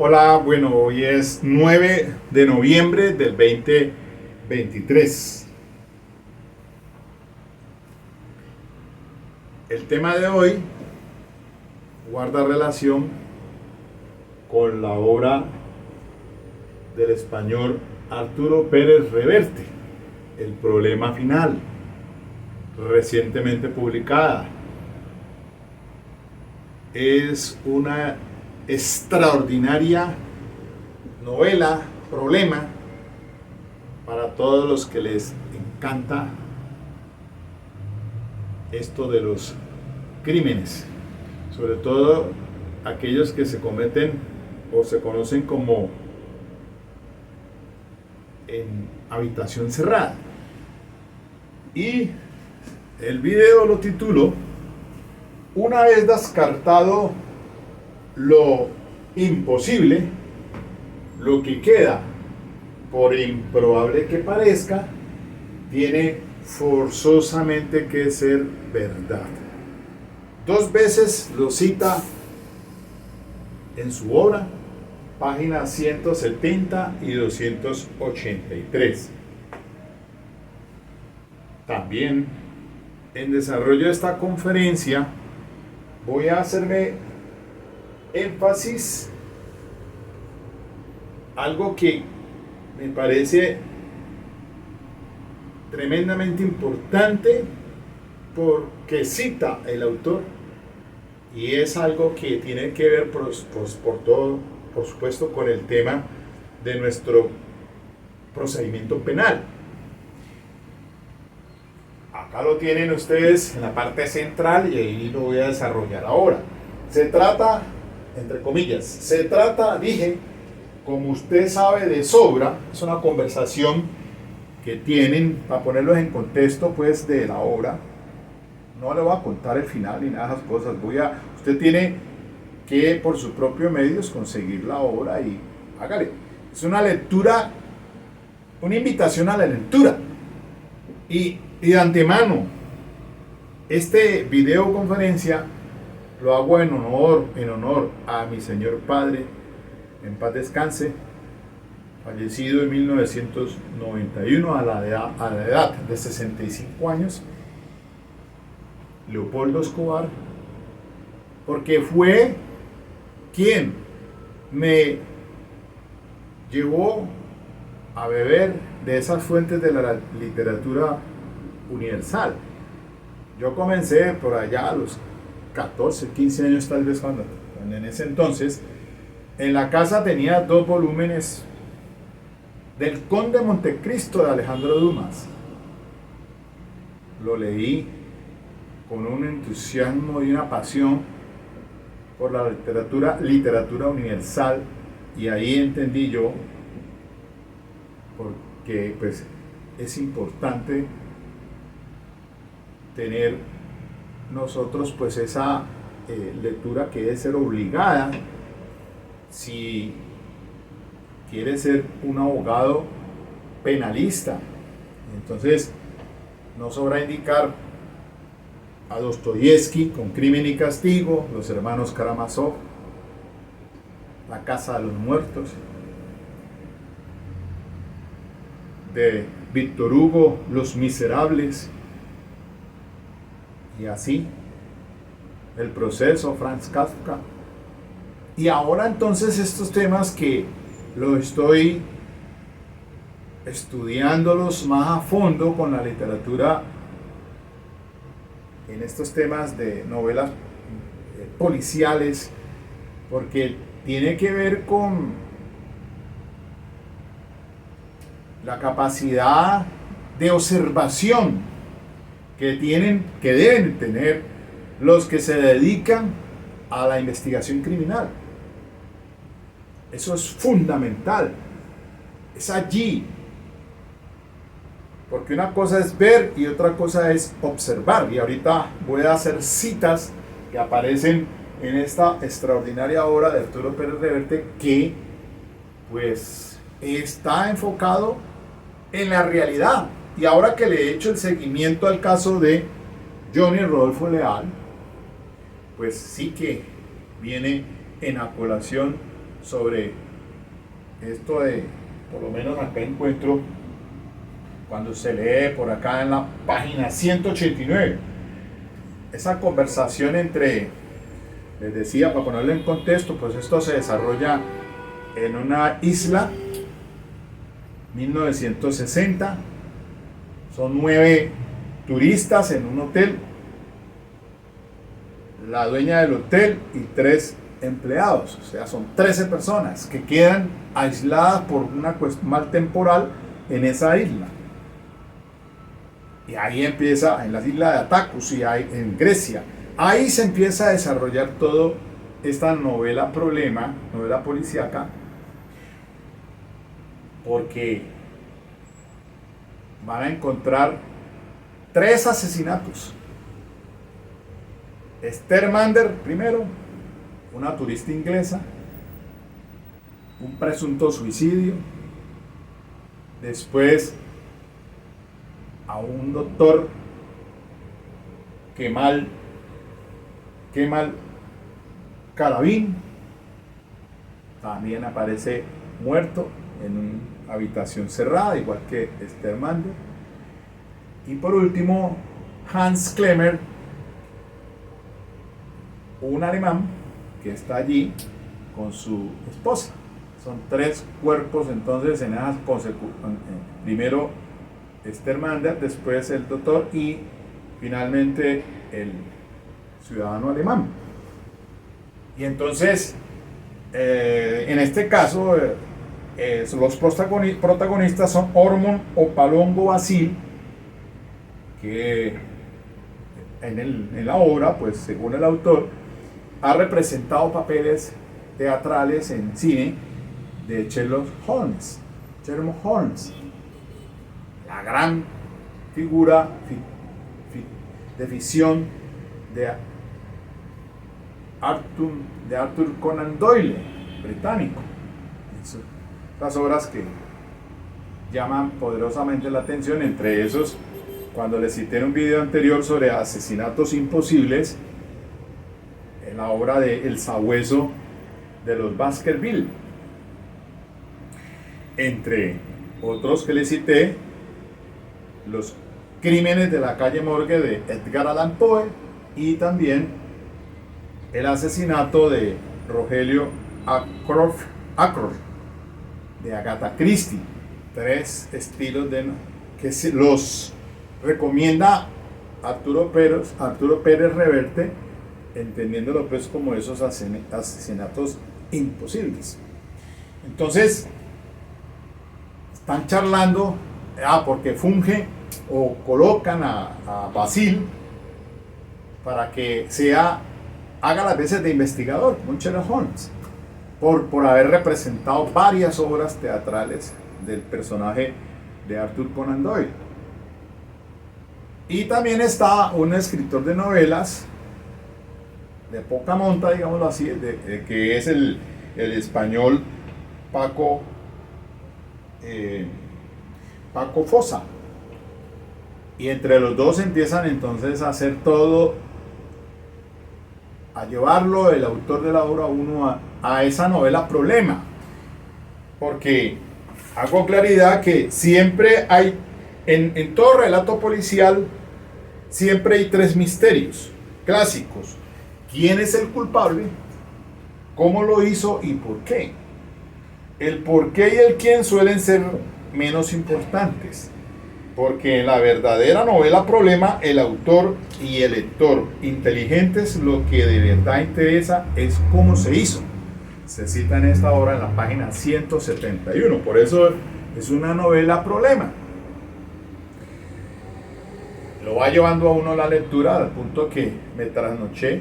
Hola, bueno, hoy es 9 de noviembre del 2023. El tema de hoy guarda relación con la obra del español Arturo Pérez Reverte, El problema final, recientemente publicada. Es una extraordinaria novela, problema, para todos los que les encanta esto de los crímenes, sobre todo aquellos que se cometen o se conocen como en habitación cerrada. Y el video lo titulo Una vez descartado lo imposible, lo que queda, por improbable que parezca, tiene forzosamente que ser verdad. Dos veces lo cita en su obra, páginas 170 y 283. También en desarrollo de esta conferencia voy a hacerme énfasis algo que me parece tremendamente importante porque cita el autor, y es algo que tiene que ver por todo, por supuesto, con el tema de nuestro procedimiento penal. Acá lo tienen ustedes en la parte central y ahí lo voy a desarrollar ahora. Se trata, entre comillas, dije, como usted sabe de sobra, es una conversación que tienen, para ponerlos en contexto, pues, de la obra. No le voy a contar el final ni nada de esas cosas. Usted tiene que, por sus propios medios, conseguir la obra y hágale. Es una lectura, una invitación a la lectura. Y de antemano, este videoconferencia lo hago en honor a mi señor padre, en paz descanse, fallecido en 1991 a la edad de 65 años, Leopoldo Escobar, porque fue quien me llevó a beber de esas fuentes de la literatura universal. Yo comencé por allá a los 14, 15 años tal vez, cuando en ese entonces en la casa tenía 2 volúmenes del Conde de Montecristo de Alejandro Dumas. Lo leí con un entusiasmo y una pasión por la literatura universal, y ahí entendí yo porque pues es importante tener nosotros pues esa lectura que debe ser obligada si quiere ser un abogado penalista. Entonces no sobra indicar a Dostoyevsky con Crimen y Castigo, Los hermanos Karamazov, La casa de los muertos, de Víctor Hugo, Los miserables, y así El proceso, Franz Kafka. Y ahora entonces estos temas que los estoy estudiándolos más a fondo con la literatura, en estos temas de novelas policiales, porque tiene que ver con la capacidad de observación que deben tener los que se dedican a la investigación criminal. Eso es fundamental. Es allí. Porque una cosa es ver y otra cosa es observar. Y ahorita voy a hacer citas que aparecen en esta extraordinaria obra de Arturo Pérez Reverte, que pues está enfocado en la realidad. Y ahora que le he hecho el seguimiento al caso de Johnny Rodolfo Leal, pues sí que viene en a colación sobre esto de, por lo menos acá encuentro, cuando se lee por acá en la página 189, esa conversación entre, les decía, para ponerlo en contexto, pues esto se desarrolla en una isla, 1960, son 9 turistas en un hotel, la dueña del hotel y 3 empleados, o sea, son 13 personas que quedan aisladas por una mal temporal en esa isla. Y ahí empieza, en la isla de Atacus y en Grecia, ahí se empieza a desarrollar todo esta novela problema, novela policíaca, porque van a encontrar 3 asesinatos. Esther Mander, primero, una turista inglesa, un presunto suicidio, después a un doctor, Kemal Karabin, también aparece muerto en una habitación cerrada, igual que Esther Mander. Y por último, Hans Klemmer, un alemán que está allí con su esposa. Son 3 cuerpos entonces en esas consecuencias. Primero Esther Mander, después el doctor y finalmente el ciudadano alemán. Y entonces, en este caso, los protagonistas son Ormond Opalongo Basil, que en la obra, pues según el autor, ha representado papeles teatrales en cine de Sherlock Holmes, la gran figura de ficción de Arthur Conan Doyle, británico. Estas obras que llaman poderosamente la atención, entre esos, cuando les cité en un video anterior sobre asesinatos imposibles, en la obra de El Sabueso de los Baskerville, entre otros que les cité, los crímenes de la calle Morgue de Edgar Allan Poe y también el asesinato de Rogelio Ackroyd de Agatha Christie. 3 estilos que los recomienda Arturo Pérez Reverte, entendiéndolo pues como esos asesinatos imposibles. Entonces están charlando, porque funge o colocan a Basil para que haga las veces de investigador, como Sherlock Holmes, por haber representado varias obras teatrales del personaje de Arthur Conan Doyle. Y también está un escritor de novelas de poca monta, digámoslo así, que es el español Paco Fossa. Y entre los dos empiezan entonces a hacer todo, a llevarlo el autor de la obra 1 a esa novela problema. Porque hago claridad que siempre hay, en todo relato policial, siempre hay 3 misterios clásicos. ¿Quién es el culpable? ¿Cómo lo hizo y por qué? El por qué y el quién suelen ser menos importantes, porque en la verdadera novela problema el autor y el lector inteligentes lo que de verdad interesa es cómo se hizo. Se cita en esta obra en la página 171, por eso es una novela problema. Lo va llevando a uno la lectura al punto que me trasnoché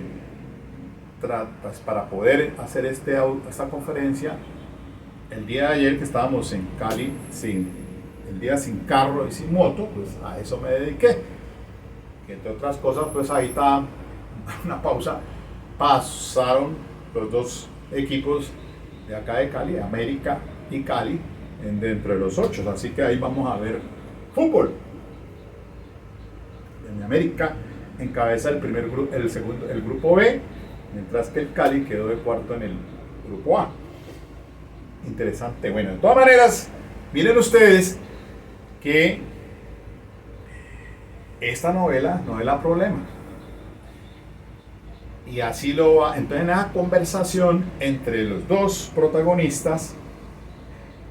pues, para poder hacer esta conferencia el día de ayer, que estábamos en Cali, el día sin carro y sin moto, pues a eso me dediqué. Que entre otras cosas, pues ahí está una pausa. Pasaron los 2 equipos de acá de Cali, América y Cali, dentro de los 8, así que ahí vamos a ver fútbol. En América encabeza el grupo B, mientras que el Cali quedó de cuarto en el grupo A. interesante. Bueno, de todas maneras, miren ustedes que esta novela no es la problema. Y así lo va. Entonces, en esa conversación entre los dos protagonistas,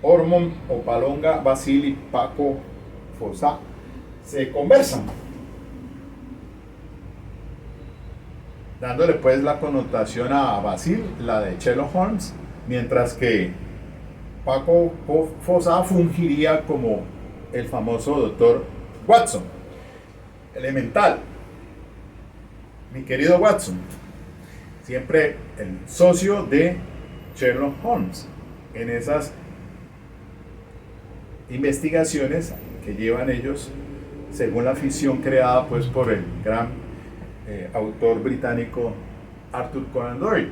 Ormond Opalonga Basil y Paco Fossá, se conversan, dándole pues la connotación a Basil, la de Sherlock Holmes, mientras que Paco Fossá fungiría como el famoso doctor Watson, elemental, mi querido Watson, siempre el socio de Sherlock Holmes en esas investigaciones que llevan ellos según la ficción creada pues por el gran autor británico Arthur Conan Doyle.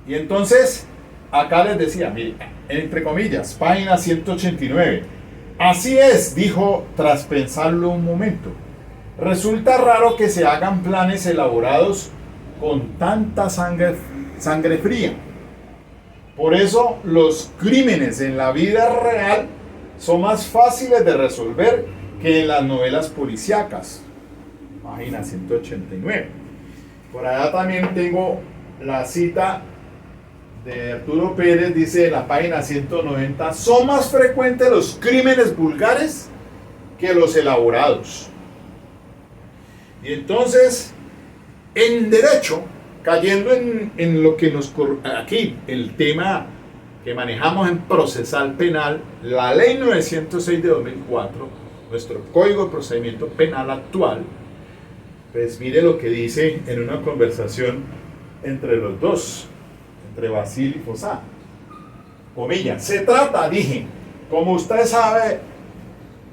Y entonces acá les decía, mire, entre comillas, página 189, así es, dijo tras pensarlo un momento, resulta raro que se hagan planes elaborados con tanta sangre fría. Por eso los crímenes en la vida real son más fáciles de resolver que en las novelas policíacas. Página 189. Por allá también tengo la cita de Arturo Pérez, dice en la página 190, son más frecuentes los crímenes vulgares que los elaborados. Y entonces, en derecho, cayendo en lo que nos aquí, el tema que manejamos en procesal penal, la ley 906 de 2004, nuestro Código de Procedimiento Penal actual, pues mire lo que dice en una conversación entre los dos, entre Basil y Fossá. Comillas, se trata, dije, como usted sabe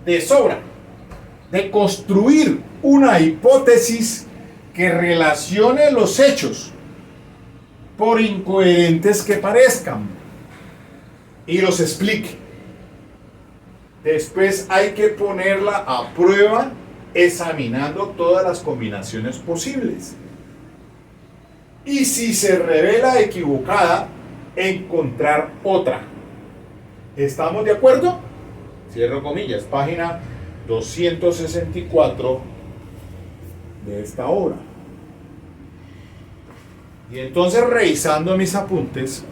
de sobra, de construir una hipótesis que relacione los hechos, por incoherentes que parezcan, y los explique. Después hay que ponerla a prueba examinando todas las combinaciones posibles. Y si se revela equivocada, encontrar otra. ¿Estamos de acuerdo? Cierro comillas, página 264 de esta obra. Y entonces, revisando mis apuntes,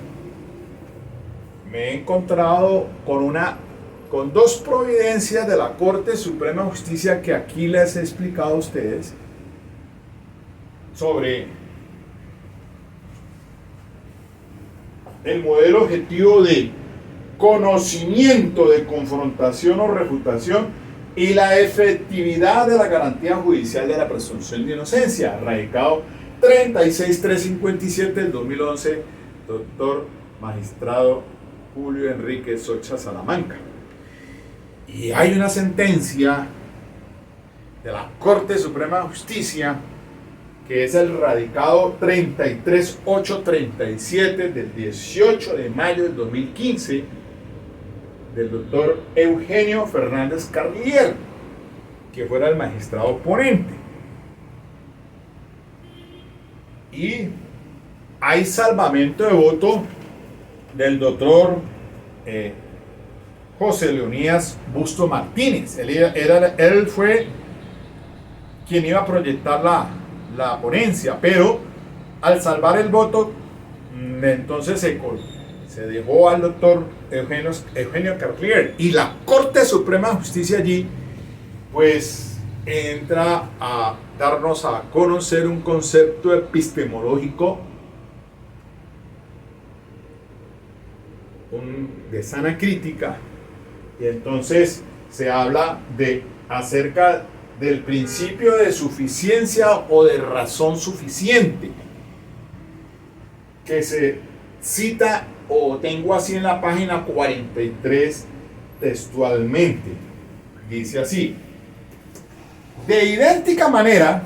me he encontrado con dos providencias de la Corte Suprema de Justicia que aquí les he explicado a ustedes sobre el modelo objetivo de conocimiento de confrontación o refutación y la efectividad de la garantía judicial de la presunción de inocencia, radicado 36357 del 2011, doctor magistrado Julio Enrique Socha Salamanca. Y hay una sentencia de la Corte Suprema de Justicia que es el radicado 33837 del 18 de mayo del 2015 del doctor Eugenio Fernández Carlier, que fuera el magistrado ponente. Y hay salvamento de voto del doctor José Leonídas Busto Martínez. Él fue quien iba a proyectar la ponencia, pero al salvar el voto, entonces se dejó al doctor Eugenio Carlier, y la Corte Suprema de Justicia allí pues entra a darnos a conocer un concepto epistemológico de sana crítica, y entonces se habla acerca del principio de suficiencia o de razón suficiente, que se cita o tengo así en la página 43 textualmente. Dice así: de idéntica manera,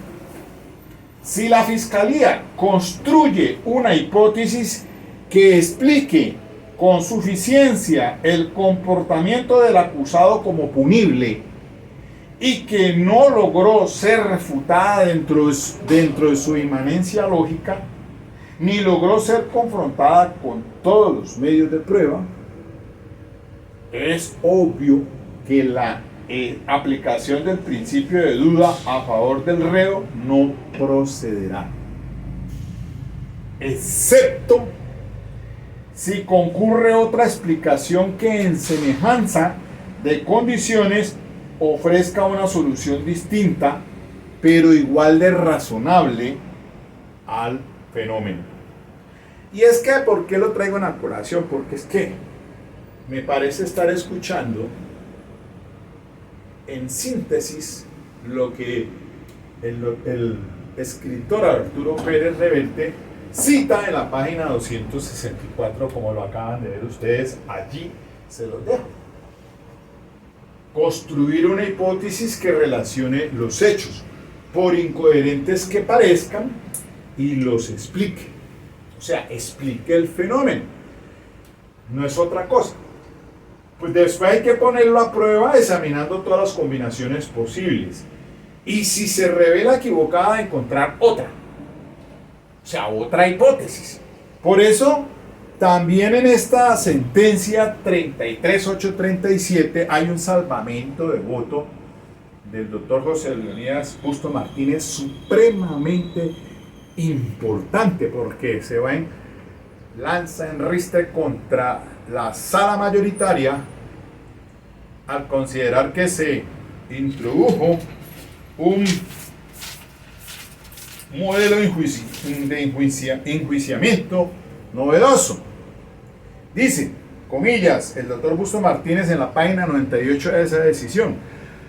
si la Fiscalía construye una hipótesis que explique con suficiencia el comportamiento del acusado como punible y que no logró ser refutada dentro de su inmanencia lógica, ni logró ser confrontada con todos los medios de prueba, es obvio que la aplicación del principio de duda a favor del reo no procederá, excepto si concurre otra explicación que en semejanza de condiciones ofrezca una solución distinta, pero igual de razonable al fenómeno. Y es que, ¿por qué lo traigo en la colación? Porque es que me parece estar escuchando en síntesis lo que el escritor Arturo Pérez Reverte cita en la página 264, como lo acaban de ver ustedes. Allí se los dejo. Construir una hipótesis que relacione los hechos, por incoherentes que parezcan, y los explique. O sea, explique el fenómeno. No es otra cosa. Pues después hay que ponerlo a prueba examinando todas las combinaciones posibles. Y si se revela equivocada, encontrar otra. O sea, otra hipótesis. Por eso, también en esta sentencia 33837 hay un salvamento de voto del doctor José Leonidas Busto Martínez supremamente importante, porque se va en lanza en ristre contra la sala mayoritaria al considerar que se introdujo un modelo de enjuiciamiento novedoso. Dice, comillas, el doctor Busto Martínez en la página 98 de esa decisión: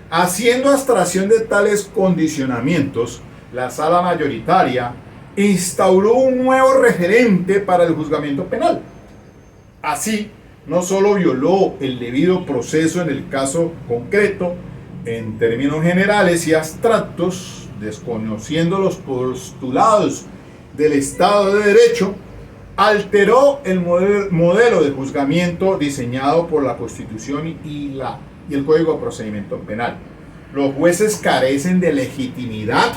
haciendo abstracción de tales condicionamientos, la sala mayoritaria instauró un nuevo referente para el juzgamiento penal. Así, no solo violó el debido proceso en el caso concreto, en términos generales y abstractos, desconociendo los postulados del Estado de Derecho, alteró el modelo de juzgamiento diseñado por la Constitución y el Código de Procedimiento Penal. Los jueces carecen de legitimidad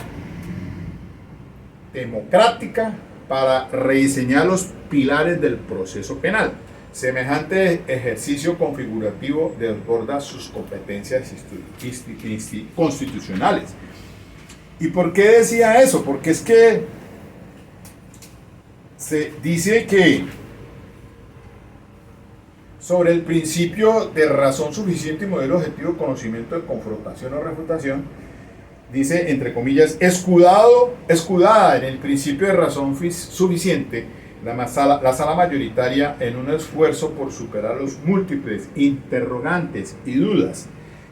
democrática para rediseñar los pilares del proceso penal. Semejante ejercicio configurativo desborda sus competencias constitucionales. ¿Y por qué decía eso? Porque es que se dice que sobre el principio de razón suficiente y modelo objetivo de conocimiento de confrontación o refutación, dice, entre comillas, escudada en el principio de razón suficiente, la sala mayoritaria, en un esfuerzo por superar los múltiples interrogantes y dudas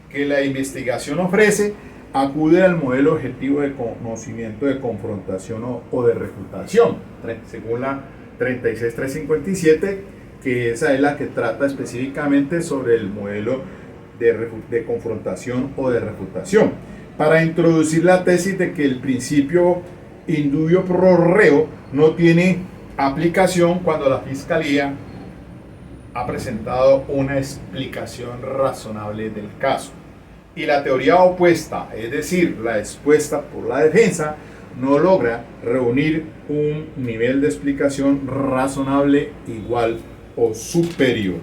que la investigación ofrece, acude al modelo objetivo de conocimiento de confrontación o de refutación, según la 36357, que esa es la que trata específicamente sobre el modelo de confrontación o de refutación, para introducir la tesis de que el principio indubio pro reo no tiene aplicación cuando la Fiscalía ha presentado una explicación razonable del caso. Y la teoría opuesta, es decir, la expuesta por la defensa, no logra reunir un nivel de explicación razonable igual o superior.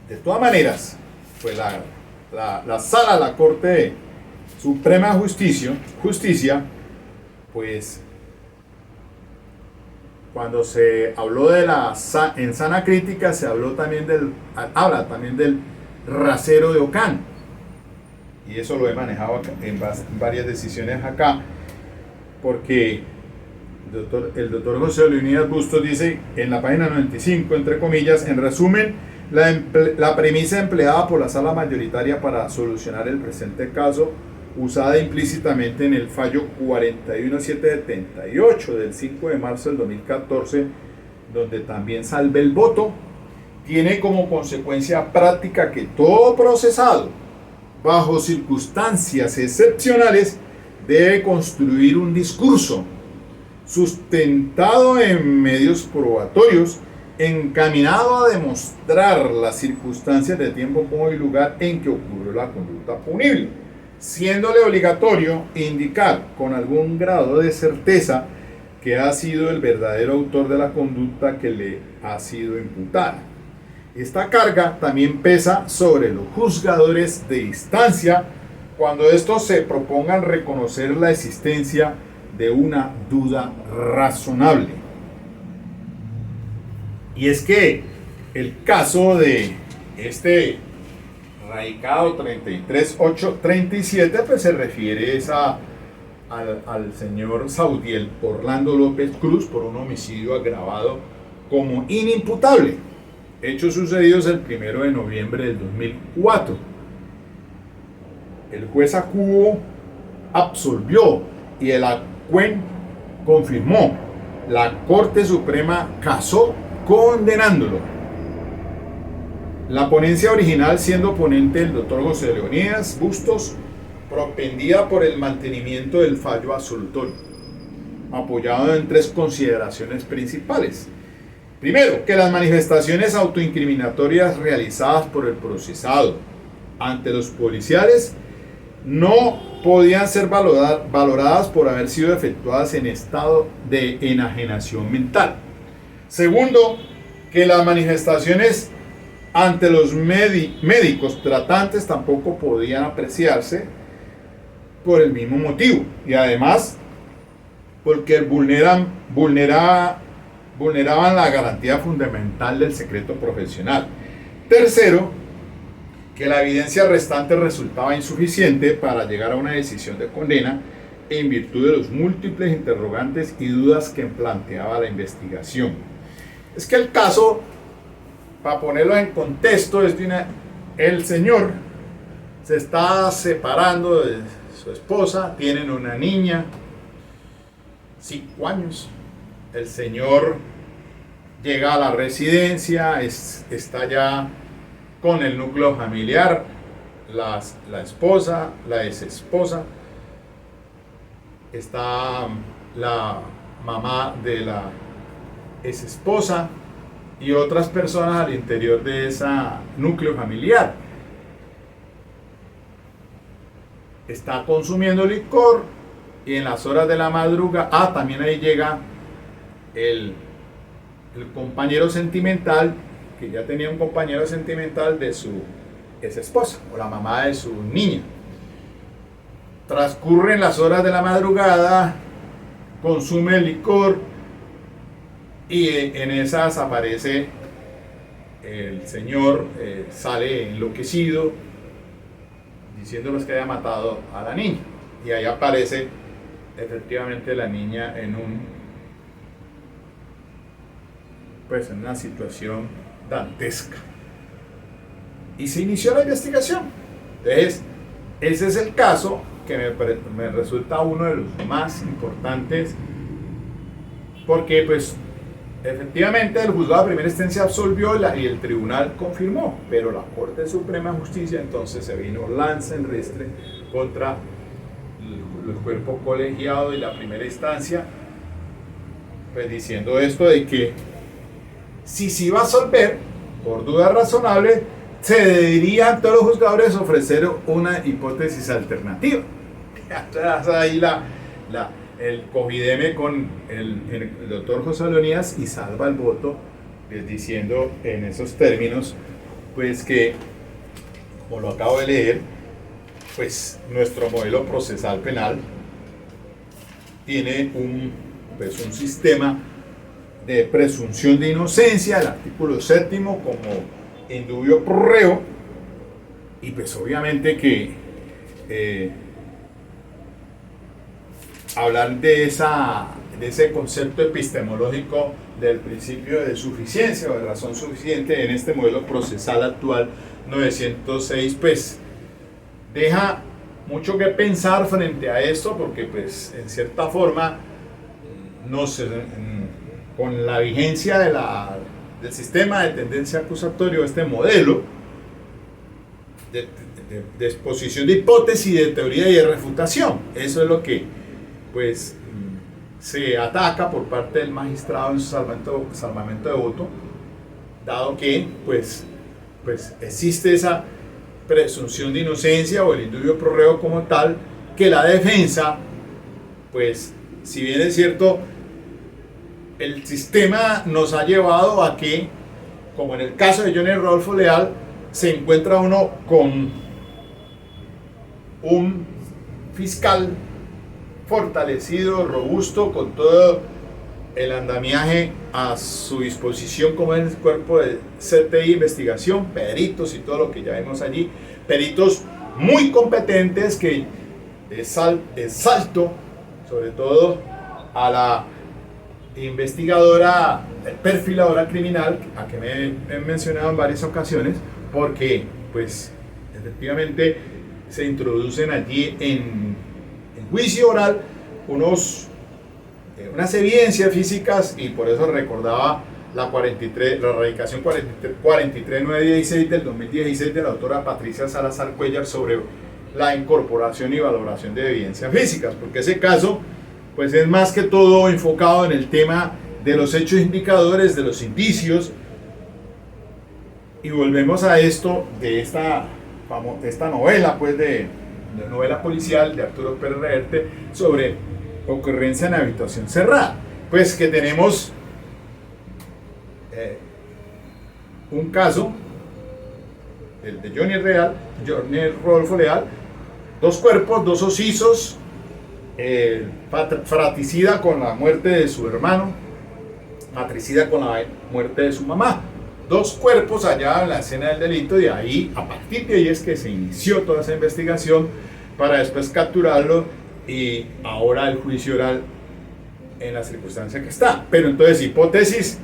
De todas maneras, pues la sala de la Corte Suprema de Justicia, pues cuando se habló de en sana crítica, se habló también habla también del rasero de Ocán, y eso lo he manejado en varias decisiones acá, porque el doctor José Leonidas Bustos dice en la página 95, entre comillas, en resumen, la premisa empleada por la sala mayoritaria para solucionar el presente caso, usada implícitamente en el fallo 41778 del 5 de marzo del 2014, donde también salvé el voto, tiene como consecuencia práctica que todo procesado, bajo circunstancias excepcionales, debe construir un discurso sustentado en medios probatorios, encaminado a demostrar las circunstancias de tiempo, modo y lugar en que ocurrió la conducta punible, siéndole obligatorio indicar con algún grado de certeza que ha sido el verdadero autor de la conducta que le ha sido imputada. Esta carga también pesa sobre los juzgadores de instancia cuando estos se propongan reconocer la existencia de una duda razonable. Y es que el caso de este radicado 33837 pues se refiere al señor Saudiel Orlando López Cruz por un homicidio agravado como inimputable, hechos sucedidos el 1 de noviembre del 2004. El juez Acubo absolvió y el ACUEN confirmó. La Corte Suprema casó condenándolo. La ponencia original, siendo ponente el doctor José Leonidas Bustos, propendía por el mantenimiento del fallo absolutorio, apoyado en 3 consideraciones principales. Primero, que las manifestaciones autoincriminatorias realizadas por el procesado ante los policiales no podían ser valoradas por haber sido efectuadas en estado de enajenación mental. Segundo, que las manifestaciones ante los médicos tratantes tampoco podían apreciarse por el mismo motivo, y además porque vulneraban la garantía fundamental del secreto profesional. Tercero, que la evidencia restante resultaba insuficiente para llegar a una decisión de condena en virtud de los múltiples interrogantes y dudas que planteaba la investigación. Es que el caso, para ponerlo en contexto, es el señor se está separando de su esposa, tienen una niña, 5 años. El señor llega a la residencia, está ya con el núcleo familiar, la esposa, la exesposa, está la mamá de la exesposa y otras personas al interior de ese núcleo familiar. Está consumiendo licor y en las horas de la madrugada, también ahí llega el compañero sentimental, que ya tenía un compañero sentimental de su exesposa o la mamá de su niña. Transcurren las horas de la madrugada, consume el licor y en esas aparece el señor, sale enloquecido diciéndoles que había matado a la niña, y ahí aparece efectivamente la niña en una situación dantesca, y se inició la investigación. Entonces ese es el caso que me resulta uno de los más importantes, porque pues efectivamente el juzgado de primera instancia absolvió y el tribunal confirmó, pero la Corte Suprema de Justicia entonces se vino lanza en ristre contra el cuerpo colegiado de la primera instancia, pues diciendo esto de que si se iba a absolver por duda razonable, se deberían todos los juzgadores ofrecer una hipótesis alternativa. Ahí el cogideme con el doctor José Leonidas y salva el voto, pues diciendo en esos términos, pues que, como lo acabo de leer, pues nuestro modelo procesal penal tiene un sistema de presunción de inocencia, el artículo 7 como indubio pro reo, y pues obviamente que hablar de ese concepto epistemológico del principio de suficiencia o de razón suficiente en este modelo procesal actual 906, pues deja mucho que pensar frente a esto, porque pues en cierta forma con la vigencia del sistema de tendencia acusatorio, este modelo de exposición de hipótesis, de teoría y de refutación, eso es lo que pues se ataca por parte del magistrado en su salvamento de voto, dado que pues existe esa presunción de inocencia o el indubio pro reo como tal, que la defensa, pues si bien es cierto, el sistema nos ha llevado a que como en el caso de Johnny Rodolfo Leal, se encuentra uno con un fiscal fortalecido, robusto, con todo el andamiaje a su disposición, como es el cuerpo de CTI, investigación, peritos y todo lo que ya vemos allí, peritos muy competentes que exalto sobre todo a la investigadora, perfiladora criminal, a que me he mencionado en varias ocasiones, porque pues efectivamente se introducen allí en juicio oral unas evidencias físicas, y por eso recordaba la radicación 43916 del 2016 de la autora Patricia Salazar Cuellar sobre la incorporación y valoración de evidencias físicas, porque ese caso pues es más que todo enfocado en el tema de los hechos indicadores, de los indicios, y volvemos a esto de esta novela, pues de novela policial de Arturo Pérez Reverte sobre ocurrencia en habitación cerrada. Pues que tenemos un caso, el de Johnny Rodolfo Leal, dos cuerpos, dos occisos, fratricida con la muerte de su hermano, matricida con la muerte de su mamá. Dos cuerpos allá en la escena del delito, y ahí, a partir de ahí es que se inició toda esa investigación para después capturarlo, y ahora el juicio oral en la circunstancia que está. Pero entonces, hipótesis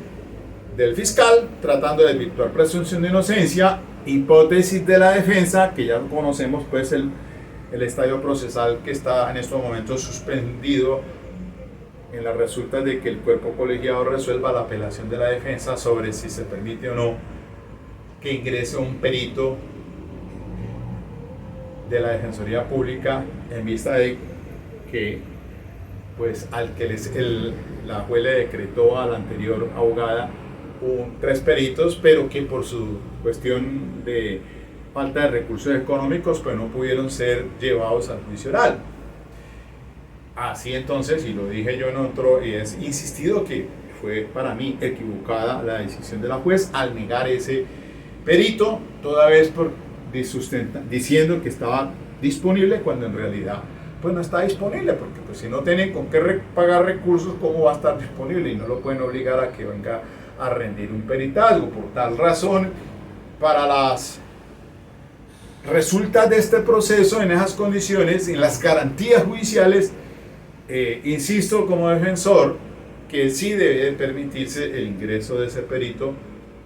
del fiscal tratando de desvirtuar presunción de inocencia, hipótesis de la defensa, que ya conocemos, pues el estadio procesal que está en estos momentos suspendido en las resultas de que el cuerpo colegiado resuelva la apelación de la defensa sobre si se permite o no que ingrese un perito de la Defensoría Pública, en vista de que pues al que la juez le decretó a la anterior abogada 3 peritos, pero que por su cuestión de falta de recursos económicos pues no pudieron ser llevados al juicio oral. Así entonces, y lo dije yo en otro, y he insistido que fue para mí equivocada la decisión de la juez al negar ese perito, toda vez diciendo que estaba disponible, cuando en realidad pues no está disponible, porque pues si no tienen con qué pagar recursos, ¿cómo va a estar disponible? Y no lo pueden obligar a que venga a rendir un peritazgo. Por tal razón, para las resultas de este proceso, en esas condiciones, en las garantías judiciales, insisto como defensor que sí debe permitirse el ingreso de ese perito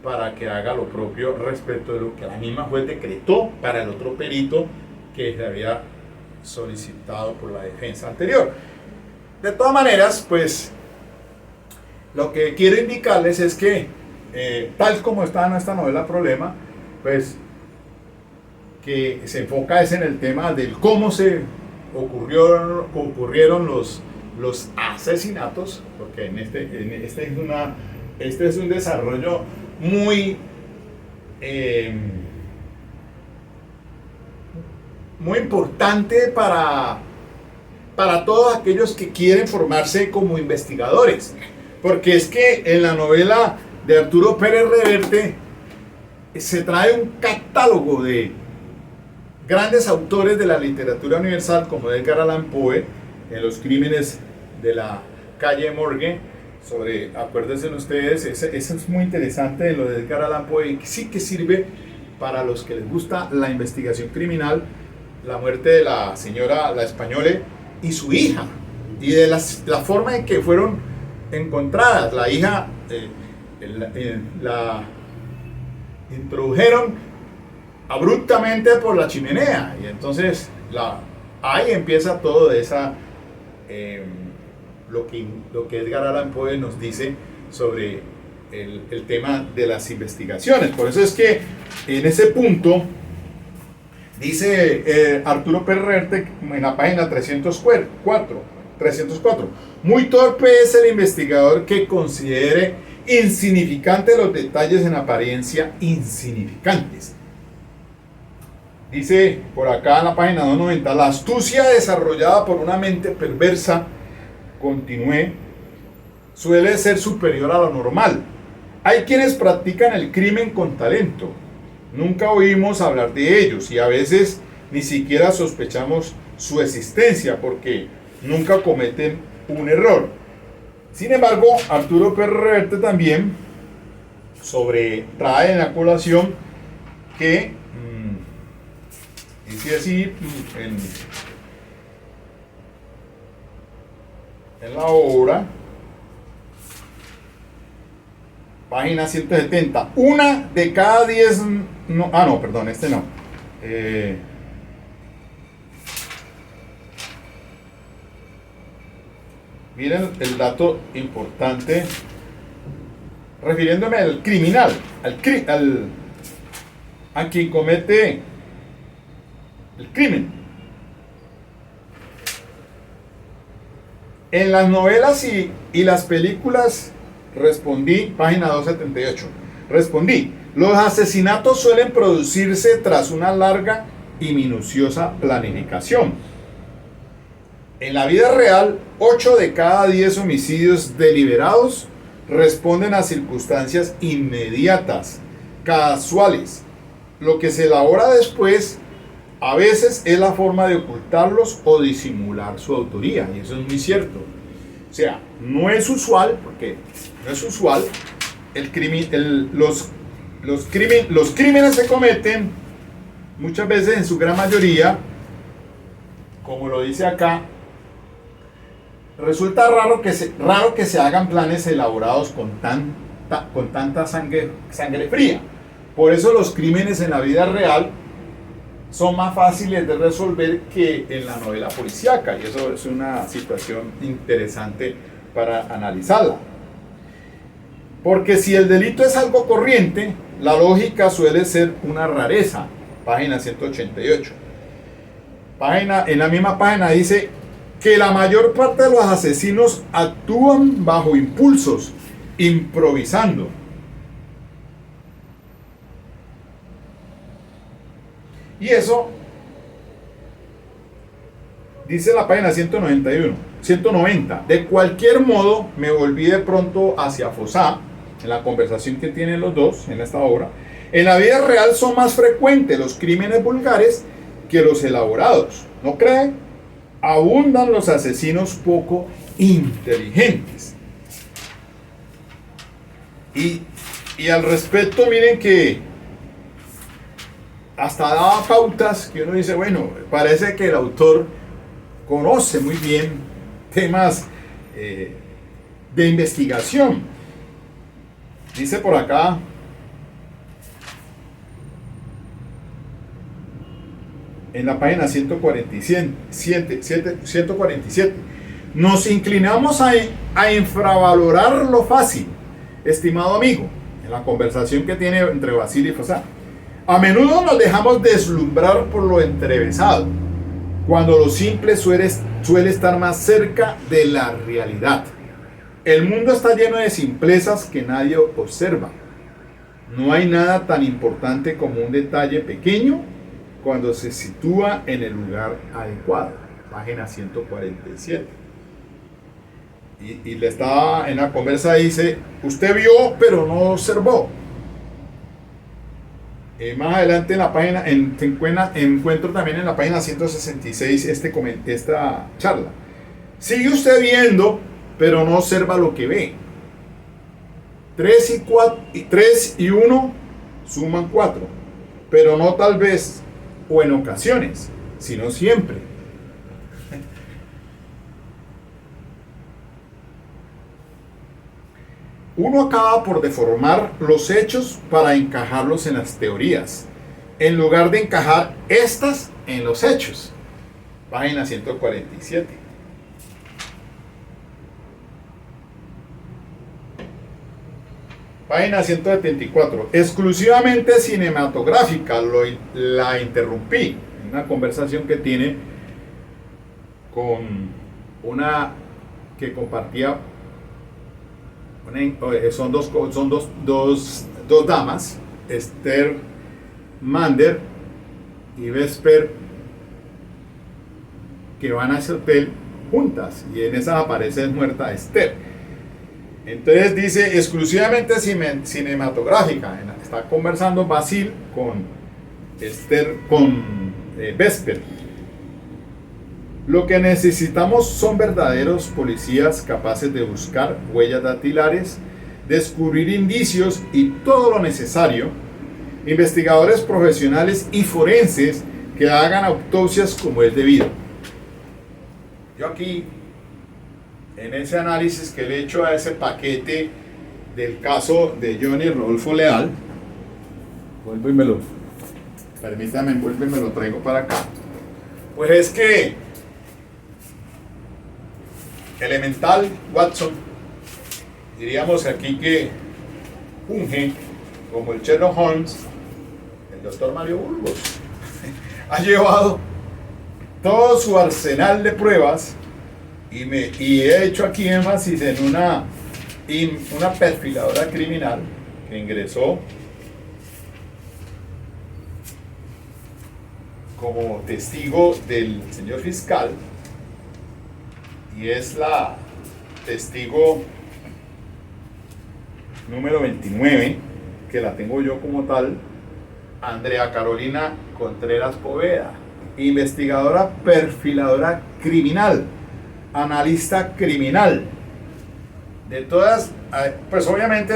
para que haga lo propio respecto de lo que la misma juez decretó para el otro perito que se había solicitado por la defensa anterior. De todas maneras, pues lo que quiero indicarles es que tal como está en esta novela Problema, pues que se enfoca es en el tema del cómo se ocurrieron los asesinatos, porque este es un desarrollo muy importante para todos aquellos que quieren formarse como investigadores, porque es que en la novela de Arturo Pérez Reverte se trae un catálogo de grandes autores de la literatura universal, como Edgar Allan Poe, en Los crímenes de la calle Morgue. Acuérdense ustedes, eso es muy interesante de lo de Edgar Allan Poe, y sí que sirve para los que les gusta la investigación criminal, la muerte de la señora, la Españole, y su hija, y de la forma en que fueron encontradas. La hija la introdujeron abruptamente por la chimenea, y entonces ahí empieza todo de esa lo que Edgar Allan Poe nos dice sobre el tema de las investigaciones. Por eso es que en ese punto dice Arturo Pérez Reverte en la página 304, muy torpe es el investigador que considere insignificantes los detalles en apariencia insignificantes. Dice por acá en la página 290, la astucia desarrollada por una mente perversa, suele ser superior a lo normal. Hay quienes practican el crimen con talento. Nunca oímos hablar de ellos y a veces ni siquiera sospechamos su existencia porque nunca cometen un error. Sin embargo, Arturo Pérez Reverte también trae en la colación que dice así en la obra, página 170, una de cada 10, no, perdón, este no. Miren el dato importante, refiriéndome al criminal, a quien comete el crimen. En las novelas y las películas respondí, página 278, respondí, los asesinatos suelen producirse tras una larga y minuciosa planificación. En la vida real, 8 de cada 10 homicidios deliberados responden a circunstancias inmediatas, casuales. Lo que se elabora después a veces es la forma de ocultarlos o disimular su autoría, y eso es muy cierto. O sea, no es usual, porque no es usual, los crímenes se cometen muchas veces, en su gran mayoría, como lo dice acá, resulta raro que se hagan planes elaborados con tanta sangre fría. Por eso los crímenes en la vida real son más fáciles de resolver que en la novela policíaca, y eso es una situación interesante para analizarla. Porque si el delito es algo corriente, la lógica suele ser una rareza. Página 188. En la misma página dice que la mayor parte de los asesinos actúan bajo impulsos, improvisando. Y eso dice la página 190. De cualquier modo, me volví de pronto hacia Fossat, en la conversación que tienen los dos en esta obra. En la vida real son más frecuentes los crímenes vulgares que los elaborados. ¿No creen? Abundan los asesinos poco inteligentes. Y al respecto, miren que hasta daba pautas que uno dice, bueno, parece que el autor conoce muy bien temas de investigación. Dice por acá, en la página 147, nos inclinamos a infravalorar lo fácil, estimado amigo, en la conversación que tiene entre Basile y Fossat. A menudo nos dejamos deslumbrar por lo entrevesado, cuando lo simple suele estar más cerca de la realidad. El mundo está lleno de simplezas que nadie observa. No hay nada tan importante como un detalle pequeño cuando se sitúa en el lugar adecuado. Página 147. Y le estaba en la conversa, dice, usted vio pero no observó. Más adelante en la página, encuentro también en la página 166 esta charla. Sigue usted viendo, pero no observa lo que ve. 3 y 1 suman 4, pero no tal vez o en ocasiones, sino siempre. Uno acaba por deformar los hechos para encajarlos en las teorías, en lugar de encajar estas en los hechos. Página 147. Página 174. Exclusivamente cinematográfica, la interrumpí en una conversación que tiene con una que compartía. Son dos damas, Esther Mander y Vesper, que van a ese hotel juntas, y en esa aparece muerta Esther. Entonces dice exclusivamente cinematográfica. Está conversando Basil con Vesper. Lo que necesitamos son verdaderos policías capaces de buscar huellas dactilares, descubrir indicios y todo lo necesario, investigadores profesionales y forenses que hagan autopsias como es debido. Yo aquí, en ese análisis que le he hecho a ese paquete del caso de Johnny Rodolfo Leal, permítame, vuelvo y me lo traigo para acá. Pues es que elemental Watson, diríamos aquí que unge como el Sherlock Holmes, el doctor Mario Burgos, ha llevado todo su arsenal de pruebas y he hecho aquí énfasis en una perfiladora criminal que ingresó como testigo del señor fiscal, y es la testigo número 29, que la tengo yo como tal, Andrea Carolina Contreras Poveda, investigadora perfiladora criminal, analista criminal, de todas, pues obviamente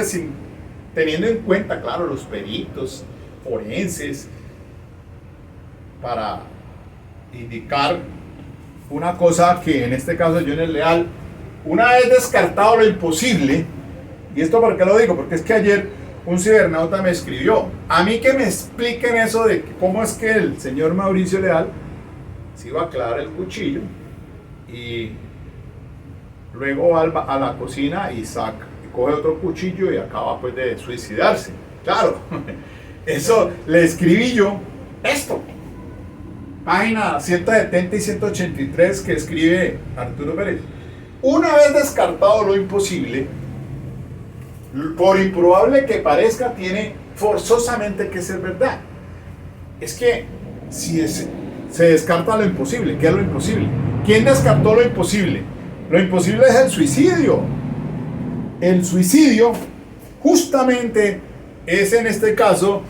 teniendo en cuenta, claro, los peritos forenses, para indicar una cosa que en este caso Johnny Leal, una vez descartado lo imposible, y esto por qué lo digo, porque es que ayer un cibernauta me escribió, a mí que me expliquen eso de cómo es que el señor Mauricio Leal se iba a clavar el cuchillo y luego va a la cocina y coge otro cuchillo y acaba pues de suicidarse. Claro, eso le escribí yo, esto, página 170 y 183 que escribe Arturo Pérez. Una vez descartado lo imposible, por improbable que parezca, tiene forzosamente que ser verdad. Es que si se descarta lo imposible, ¿qué es lo imposible? ¿Quién descartó lo imposible? Lo imposible es el suicidio. El suicidio justamente es en este caso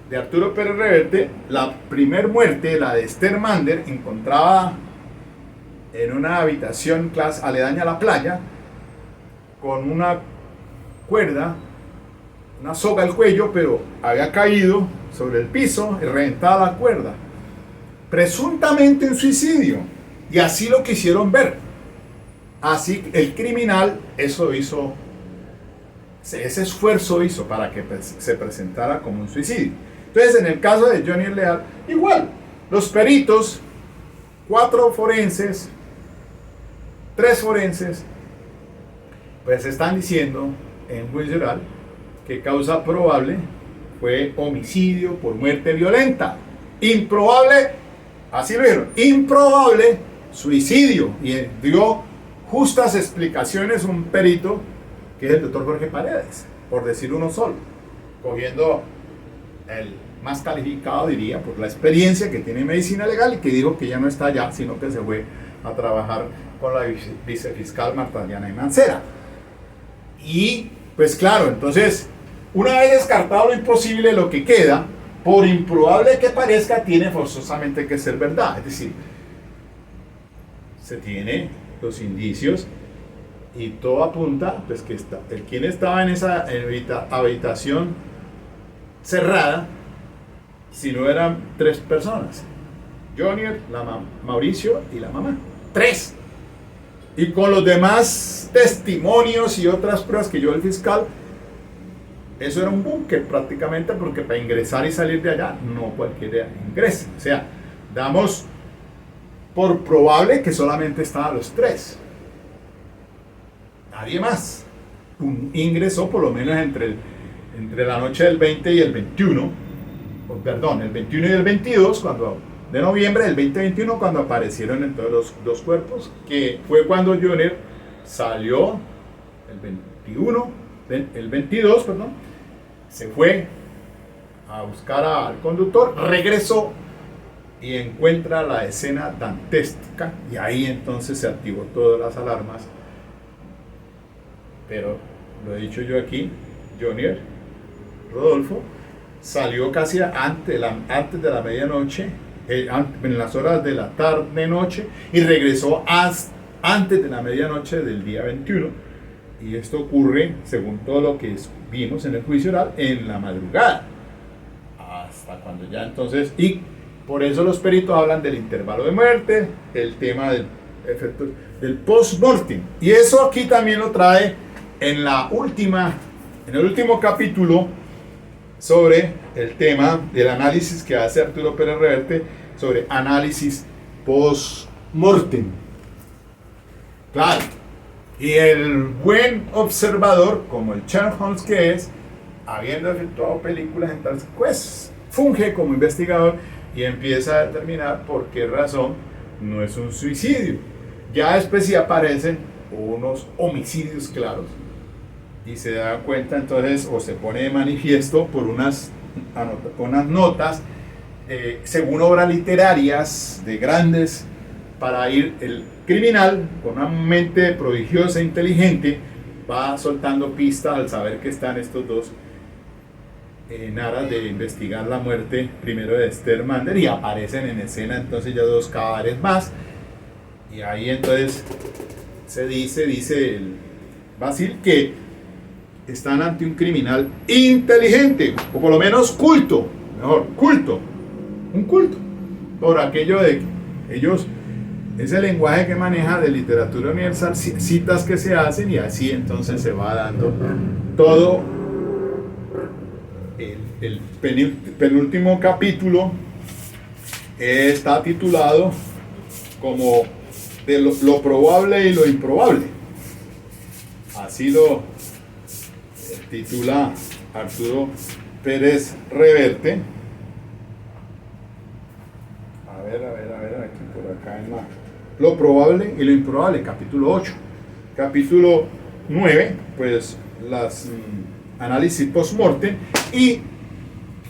de Arturo Pérez Reverte, la primer muerte, la de Esther Mander, encontrada en una habitación aledaña a la playa, con una cuerda, una soga al cuello, pero había caído sobre el piso y reventada la cuerda. Presuntamente un suicidio, y así lo quisieron ver. Así el criminal eso hizo, ese esfuerzo hizo para que se presentara como un suicidio. Entonces, en el caso de Johnny Leal, igual, los peritos, 4 forenses, 3 forenses, pues están diciendo en juicio oral que causa probable fue homicidio por muerte violenta. Improbable, así lo dijeron, improbable suicidio. Y dio justas explicaciones un perito, que es el doctor Jorge Paredes, por decir uno solo, cogiendo el más calificado, diría, por la experiencia que tiene en medicina legal, y que dijo que ya no está allá, sino que se fue a trabajar con la vicefiscal Marta Diana y Mancera. Y pues claro, entonces, una vez descartado lo imposible, lo que queda, por improbable que parezca, tiene forzosamente que ser verdad. Es decir, se tiene los indicios y todo apunta pues que quien estaba en esa habitación cerrada, si no eran 3 personas, Johnny, Mauricio y la mamá, 3. Y con los demás testimonios y otras pruebas que dio el fiscal, eso era un búnker prácticamente, porque para ingresar y salir de allá no cualquiera ingresa. O sea, damos por probable que solamente estaban los 3, nadie más ingresó, por lo menos entre la noche del 20 y el 21, perdón, el 21 y el 22, de noviembre del 2021, cuando aparecieron entonces los 2 cuerpos, que fue cuando Johnny salió el 22, perdón, se fue a buscar al conductor, regresó y encuentra la escena dantesca, y ahí entonces se activó todas las alarmas pero lo he dicho yo aquí, Jonier Rodolfo salió casi antes de la medianoche, en las horas de la tarde-noche, y regresó antes de la medianoche del día 21. Y esto ocurre, según todo lo que vimos en el juicio oral, en la madrugada. Hasta cuando ya entonces, y por eso los peritos hablan del intervalo de muerte, el tema del efecto del post-mortem. Y eso aquí también lo trae en el último capítulo, sobre el tema del análisis que hace Arturo Pérez Reverte sobre análisis post-mortem. Claro, y el buen observador, como el Sherlock Holmes que es, habiendo efectuado películas, entonces pues funge como investigador y empieza a determinar por qué razón no es un suicidio. Ya después sí aparecen unos homicidios claros, y se da cuenta entonces, o se pone de manifiesto por unas notas, según obras literarias de grandes, para ir el criminal con una mente prodigiosa e inteligente, va soltando pistas al saber que están estos dos en aras de investigar la muerte primero de Esther Mander, y aparecen en escena entonces ya dos cadáveres más, y ahí entonces se dice el Basil que están ante un criminal inteligente, o por lo menos culto, un culto, por aquello de que ellos, ese lenguaje que maneja de literatura universal, citas que se hacen, y así entonces se va dando todo. El penúltimo capítulo está titulado como de lo probable y lo improbable. Así lo titula Arturo Pérez Reverte. A ver, aquí por acá en lo probable y lo improbable, capítulo 8. Capítulo 9, pues las análisis post-mortem. Y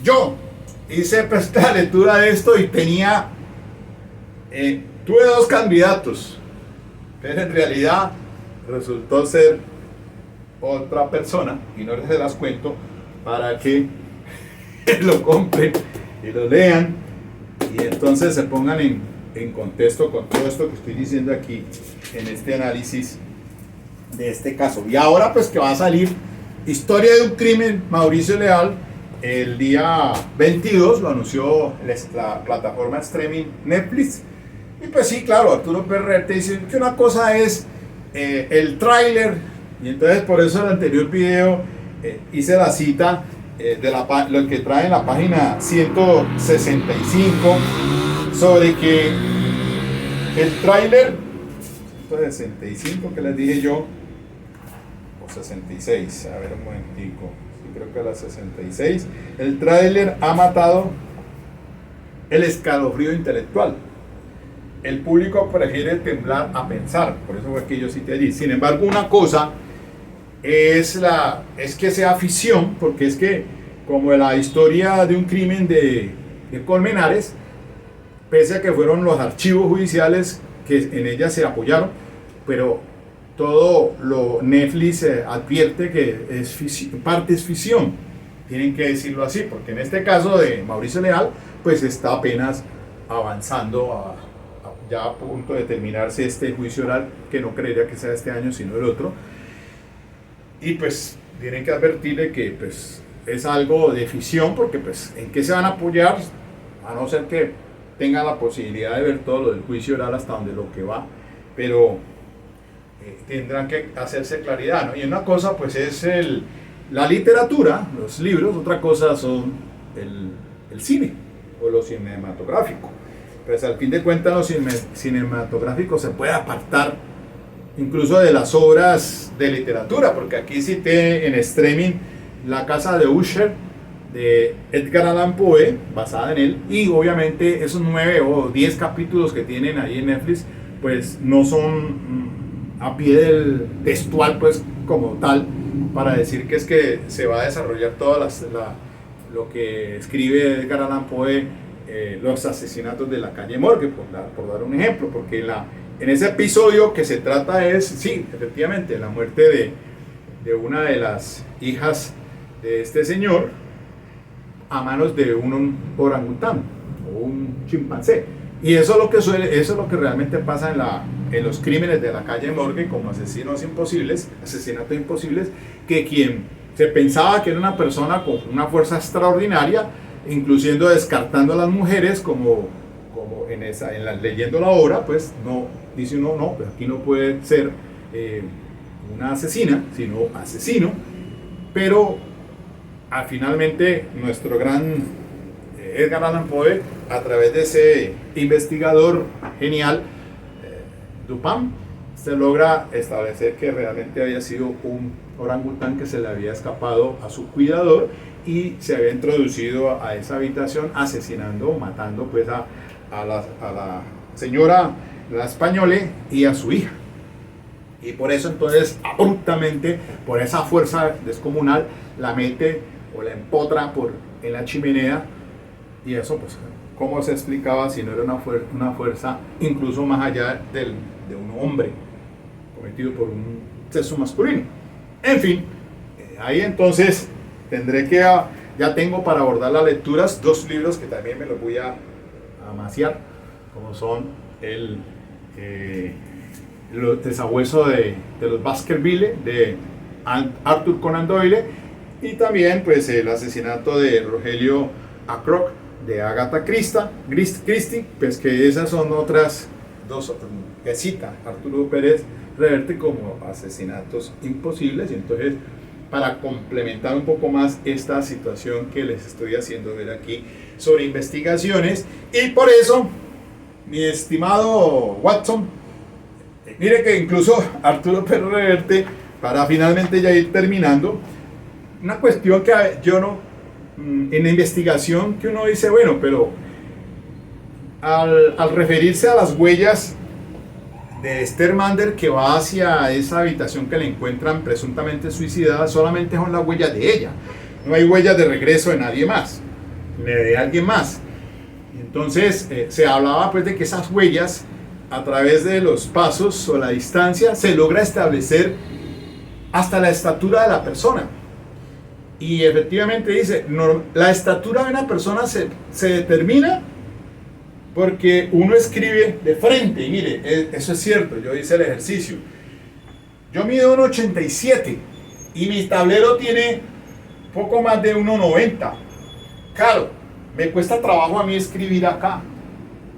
yo hice pues la lectura de esto y tuve dos candidatos, pero en realidad resultó ser otra persona, y no les las cuento para que lo compren y lo lean, y entonces se pongan en contexto con todo esto que estoy diciendo aquí en este análisis de este caso. Y ahora pues que va a salir Historia de un crimen, Mauricio Leal, el día 22, lo anunció la plataforma streaming Netflix. Y pues sí, claro, Arturo Pérez Reverte dice que una cosa es el tráiler, y entonces por eso en el anterior video hice la cita de lo que trae en la página 165, sobre que el tráiler 165 que les dije yo, o 66, a ver un momentico, sí, creo que la 66, el tráiler ha matado el escalofrío intelectual. El público prefiere temblar a pensar, por eso fue que yo cité allí. Sin embargo, una cosa es que sea ficción, porque es que como la historia de un crimen de Colmenares, pese a que fueron los archivos judiciales que en ella se apoyaron, pero todo lo Netflix advierte que es parte es ficción, tienen que decirlo así, porque en este caso de Mauricio Leal, pues está apenas avanzando ya a punto de terminarse este juicio oral, que no creería que sea este año sino el otro, y pues tienen que advertirle que pues es algo de ficción, porque pues en qué se van a apoyar, a no ser que tengan la posibilidad de ver todo lo del juicio oral hasta donde lo que va, pero tendrán que hacerse claridad, ¿no? Y una cosa pues es la literatura, los libros, otra cosa son el cine o lo cinematográfico. Pues al fin de cuentas lo cinematográfico se puede apartar incluso de las obras de literatura, porque aquí cité en streaming La casa de Usher de Edgar Allan Poe, basada en él, y obviamente esos 9 o 10 capítulos que tienen ahí en Netflix pues no son a pie del textual pues como tal, para decir que es que se va a desarrollar lo que escribe Edgar Allan Poe, los asesinatos de la calle Morgue, por dar un ejemplo, porque en ese episodio que se trata es, sí, efectivamente, la muerte de una de las hijas de este señor a manos de un orangután o un chimpancé. Y eso es lo que eso es lo que realmente pasa en los crímenes de la calle Morgue, como asesinatos imposibles, que quien se pensaba que era una persona con una fuerza extraordinaria, incluyendo descartando a las mujeres, como leyendo la obra, pues no, dice uno, no, pues aquí no puede ser una asesina, sino asesino. Pero finalmente nuestro gran Edgar Allan Poe, a través de ese investigador genial, Dupin, se logra establecer que realmente había sido un orangután que se le había escapado a su cuidador y se había introducido a esa habitación asesinando, matando pues a la señora, la española, y a su hija. Y por eso entonces abruptamente, por esa fuerza descomunal, la mete o la empotra en la chimenea. Y eso pues, ¿cómo se explicaba si no era una fuerza incluso más allá de un hombre cometido por un sexo masculino? En fin, ahí entonces tendré que, ya tengo para abordar las lecturas, 2 libros que también me los voy a amaciar, como son el Sabueso de los Baskerville, de Arthur Conan Doyle, y también pues el asesinato de Rogelio Ackroyd, de Agatha Christie, pues que esas son otras 2 que cita Arturo Pérez Reverte como asesinatos imposibles. Y entonces, para complementar un poco más esta situación que les estoy haciendo ver aquí sobre investigaciones, y por eso, mi estimado Watson, mire que incluso Arturo Pérez Reverte, para finalmente ya ir terminando, una cuestión que yo no, en la investigación, que uno dice, bueno, pero al referirse a las huellas de Esther Mander, que va hacia esa habitación que le encuentran presuntamente suicidada, solamente son las huellas de ella, no hay huellas de regreso de nadie más, ni de alguien más. Entonces se hablaba pues de que esas huellas, a través de los pasos o la distancia, se logra establecer hasta la estatura de la persona. Y efectivamente dice, la estatura de una persona se determina porque uno escribe de frente. Y mire, eso es cierto, yo hice el ejercicio. Yo mido 1,87 y mi tablero tiene poco más de 1,90. Claro, me cuesta trabajo a mí escribir acá.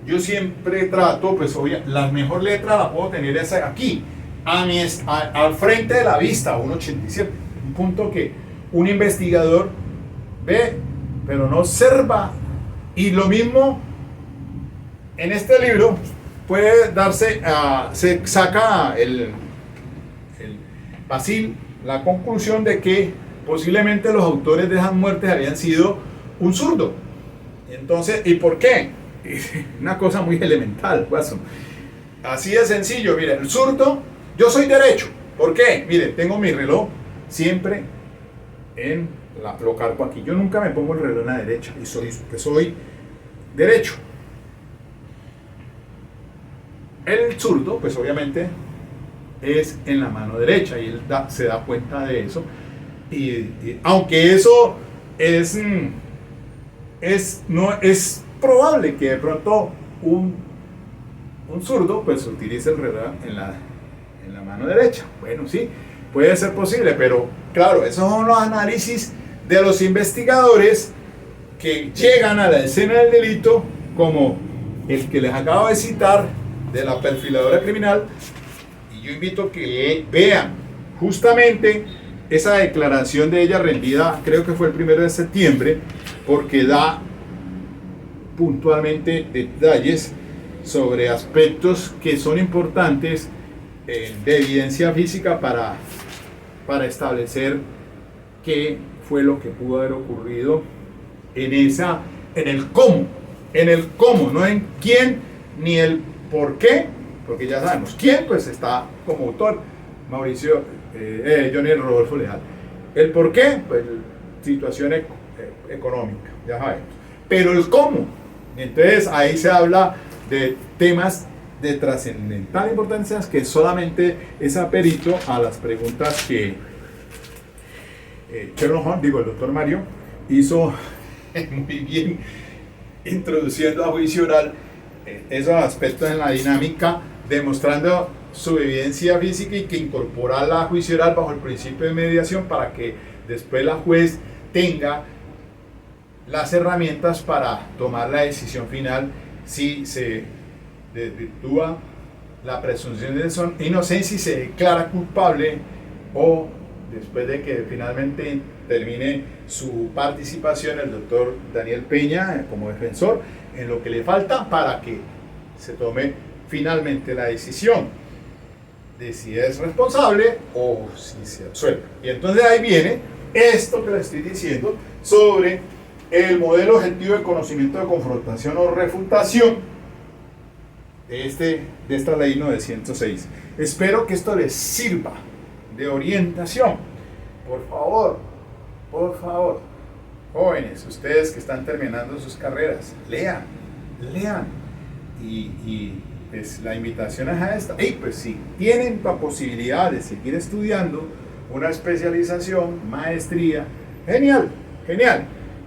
Yo siempre trato, pues la mejor letra la puedo tener esa aquí, al frente de la vista, 1,87. Un punto que un investigador ve, pero no observa. Y lo mismo en este libro puede darse, se saca el Basile la conclusión de que posiblemente los autores de esas muertes habían sido un zurdo. Entonces, ¿y por qué? Una cosa muy elemental, Watson. Así de sencillo, mire, el zurdo, yo soy derecho. ¿Por qué? Mire, tengo mi reloj siempre lo cargo aquí. Yo nunca me pongo el reloj en la derecha y soy derecho. El zurdo, pues obviamente es en la mano derecha y él se da cuenta de eso. Y aunque eso no es probable que de pronto un zurdo pues utilice el reloj en la mano derecha. Bueno, sí, puede ser posible, pero claro, esos son los análisis de los investigadores que llegan a la escena del delito, como el que les acabo de citar de la perfiladora criminal. Y yo invito a que vean justamente esa declaración de ella rendida, creo que fue el 1 de septiembre, porque da puntualmente detalles sobre aspectos que son importantes de evidencia física para establecer qué fue lo que pudo haber ocurrido en el cómo, no en quién ni el por qué, porque ya sabemos quién, pues está como autor Johnny Rodolfo Leal. El por qué, pues situación económica, ya sabemos, pero el cómo, entonces ahí se habla de temas de trascendental importancia que solamente es aperito a las preguntas que Sherlock Holmes, digo, el doctor Mario, hizo muy bien introduciendo a juicio oral esos aspectos en la dinámica, demostrando su evidencia física y que incorpora la juicio oral bajo el principio de mediación para que después la juez tenga las herramientas para tomar la decisión final si se desvirtúa la presunción de inocencia y se declara culpable, o después de que finalmente termine su participación el doctor Daniel Peña como defensor en lo que le falta para que se tome finalmente la decisión de si es responsable o si se absuelve. Y entonces ahí viene esto que le estoy diciendo sobre el modelo objetivo de conocimiento de confrontación o refutación de esta ley 906. Espero que esto les sirva de orientación. Por favor, jóvenes, ustedes que están terminando sus carreras, lean. Y pues la invitación es a esta. Y pues si tienen la posibilidad de seguir estudiando una especialización, maestría, genial.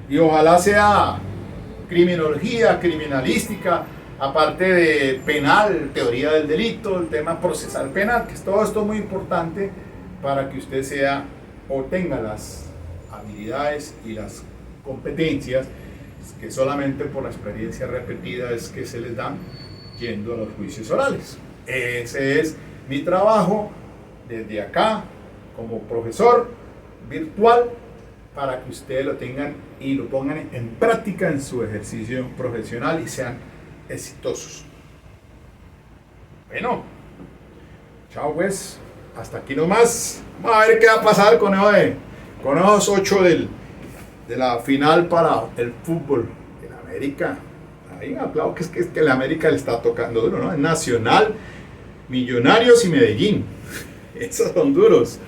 Y ojalá sea criminología, criminalística, aparte de penal, teoría del delito, el tema procesal penal, que es todo esto muy importante para que usted sea o tenga las habilidades y las competencias que solamente por la experiencia repetida es que se les dan yendo a los juicios orales. Ese es mi trabajo desde acá como profesor virtual, para que ustedes lo tengan y lo pongan en práctica en su ejercicio profesional y sean exitosos. Bueno, chao pues, hasta aquí nomás. Vamos a ver qué va a pasar con esos 8 de la final para el fútbol en América. Hay un aplauso que es que la América le está tocando duro, ¿no? Nacional, Millonarios y Medellín. Esos son duros.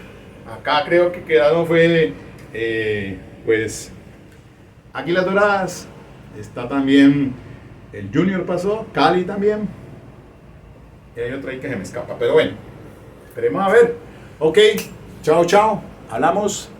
Acá creo que quedaron pues Águilas Doradas, está también el Junior pasó, Cali también, y hay otra ahí que se me escapa, pero bueno, esperemos a ver. Ok, chao, hablamos.